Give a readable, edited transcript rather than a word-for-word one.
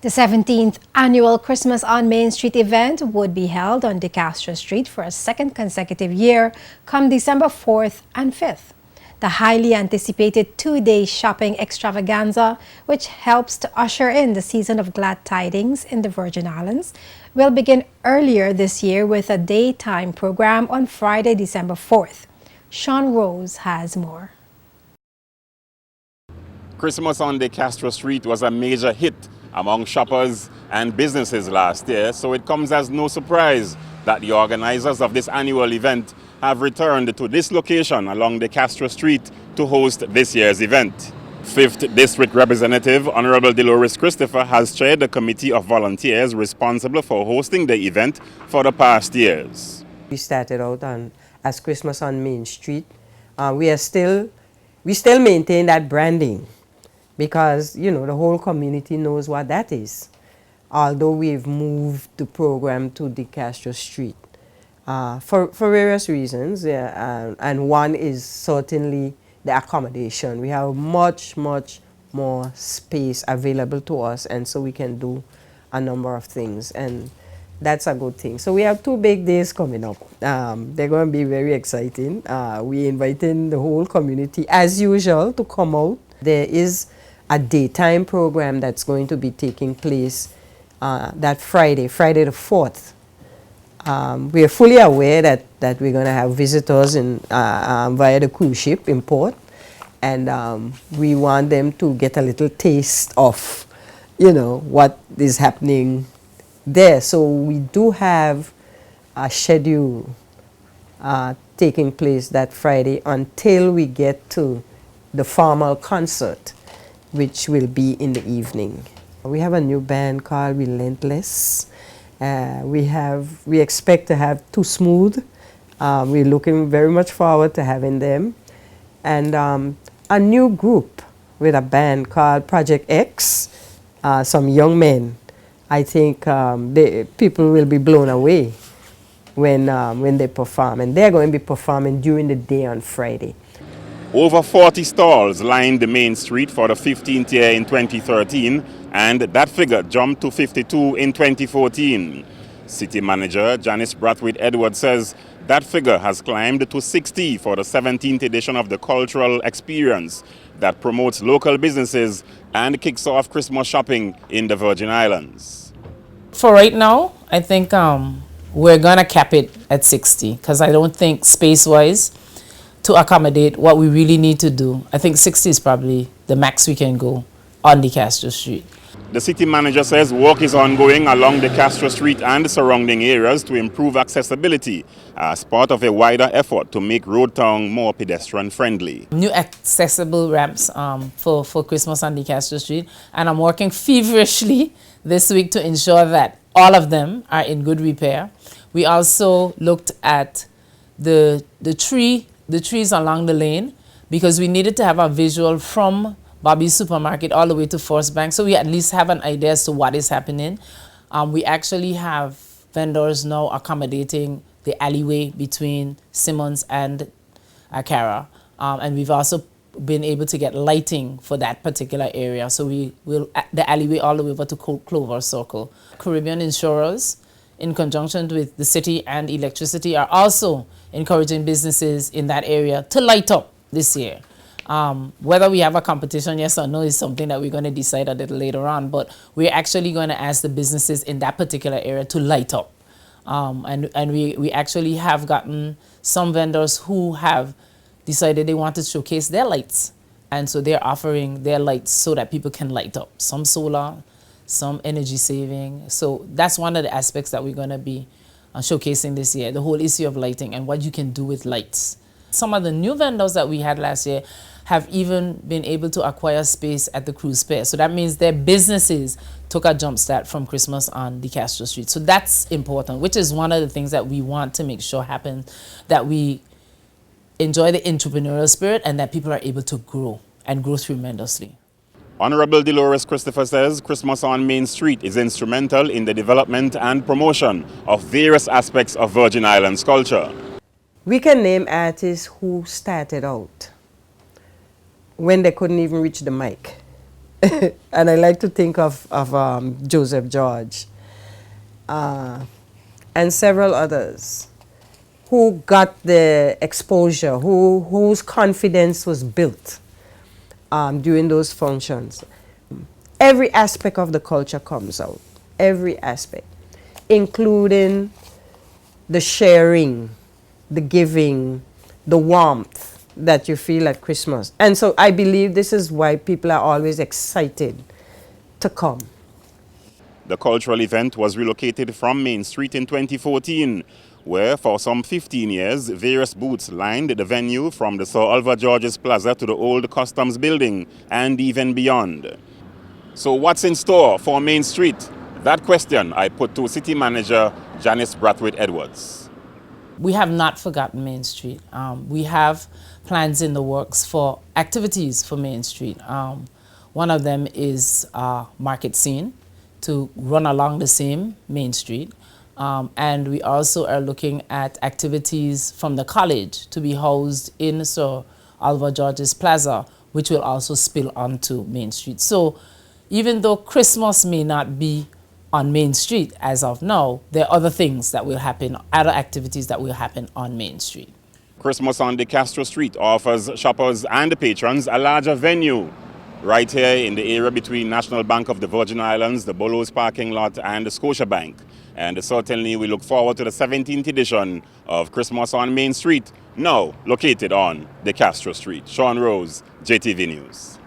The 17th annual Christmas on Main Street event would be held on Decastro Street for a second consecutive year come December 4th and 5th. The highly anticipated two-day shopping extravaganza, which helps to usher in the season of glad tidings in the Virgin Islands, will begin earlier this year with a daytime program on Friday, December 4th. Sean Rose has more. Christmas on Decastro Street was a major hit among shoppers and businesses last year, so it comes as no surprise that the organizers of this annual event have returned to this location along Decastro Street to host this year's event. 5th District Representative Honorable Dolores Christopher has chaired the committee of volunteers responsible for hosting the event for the past years. We started out as Christmas on Main Street. We still maintain that branding, because, you know, the whole community knows what that is, although we've moved the program to Decastro Street for various reasons, and one is certainly the accommodation. We have much more space available to us, and so we can do a number of things, and that's a good thing. So we have 2 big days coming up. They're going to be very exciting. We're inviting the whole community, as usual, to come out. There is a daytime program that's going to be taking place that Friday the 4th. We are fully aware that we're going to have visitors via the cruise ship import, and we want them to get a little taste of, you know, what is happening there. So we do have a schedule taking place that Friday until we get to the formal concert, which will be in the evening. We have a new band called Relentless. We expect to have Too Smooth. We're looking very much forward to having them. And a new group with a band called Project X, some young men. I think people will be blown away when they perform. And they're going to be performing during the day on Friday. Over 40 stalls lined the main street for the 15th year in 2013, and that figure jumped to 52 in 2014. City Manager Janice Brathwaite Edwards says that figure has climbed to 60 for the 17th edition of the cultural experience that promotes local businesses and kicks off Christmas shopping in the Virgin Islands. For right now, I think we're going to cap it at 60, because I don't think space-wise, to accommodate what we really need to do, I think 60 is probably the max we can go on Decastro Street. The city manager says work is ongoing along Decastro Street and the surrounding areas to improve accessibility as part of a wider effort to make Road Town more pedestrian friendly. New accessible ramps for Christmas on Decastro Street, and I'm working feverishly this week to ensure that all of them are in good repair. We also looked at the trees along the lane, because we needed to have a visual from Bobby's Supermarket all the way to Forest Bank, so we at least have an idea as to what is happening. We actually have vendors now accommodating the alleyway between Simmons and Cara, and we've also been able to get lighting for that particular area, so we will the alleyway all the way over to Clover Circle. Caribbean insurers, in conjunction with the city and electricity, are also encouraging businesses in that area to light up this year. Whether we have a competition, yes or no, is something that we're going to decide a little later on, but we're actually going to ask the businesses in that particular area to light up. And we actually have gotten some vendors who have decided they want to showcase their lights, and so they're offering their lights so that people can light up. Some solar, some energy saving. So that's one of the aspects that we're going to be showcasing this year, the whole issue of lighting and what you can do with lights. Some of the new vendors that we had last year have even been able to acquire space at the cruise pier. So that means their businesses took a jump start from Christmas on Decastro Street. So that's important, which is one of the things that we want to make sure happens, that we enjoy the entrepreneurial spirit and that people are able to grow and grow tremendously. Honorable Dolores Christopher says Christmas on Main Street is instrumental in the development and promotion of various aspects of Virgin Islands culture. We can name artists who started out when they couldn't even reach the mic. and I like to think of Joseph George and several others who got the exposure, whose confidence was built during those functions. Every aspect of the culture comes out, every aspect, including the sharing, the giving, the warmth that you feel at Christmas. And so I believe this is why people are always excited to come. The cultural event was relocated from Main Street in 2014, where for some 15 years, various booths lined the venue from the Sir Oliver George's Plaza to the old Customs building and even beyond. So what's in store for Main Street? That question I put to City Manager Janice Brathwaite Edwards. We have not forgotten Main Street. We have plans in the works for activities for Main Street. One of them is Market Scene, to run along the same Main Street. And we also are looking at activities from the college to be housed in Sir Oliver George's Plaza, which will also spill onto Main Street. So even though Christmas may not be on Main Street as of now, there are other things that will happen, other activities that will happen on Main Street. Christmas on Decastro Street offers shoppers and patrons a larger venue right here in the area between National Bank of the Virgin Islands, the Bullows parking lot, and the Scotiabank. And certainly we look forward to the 17th edition of Christmas on Main Street, now located on Decastro Street. Sean Rose, JTV News.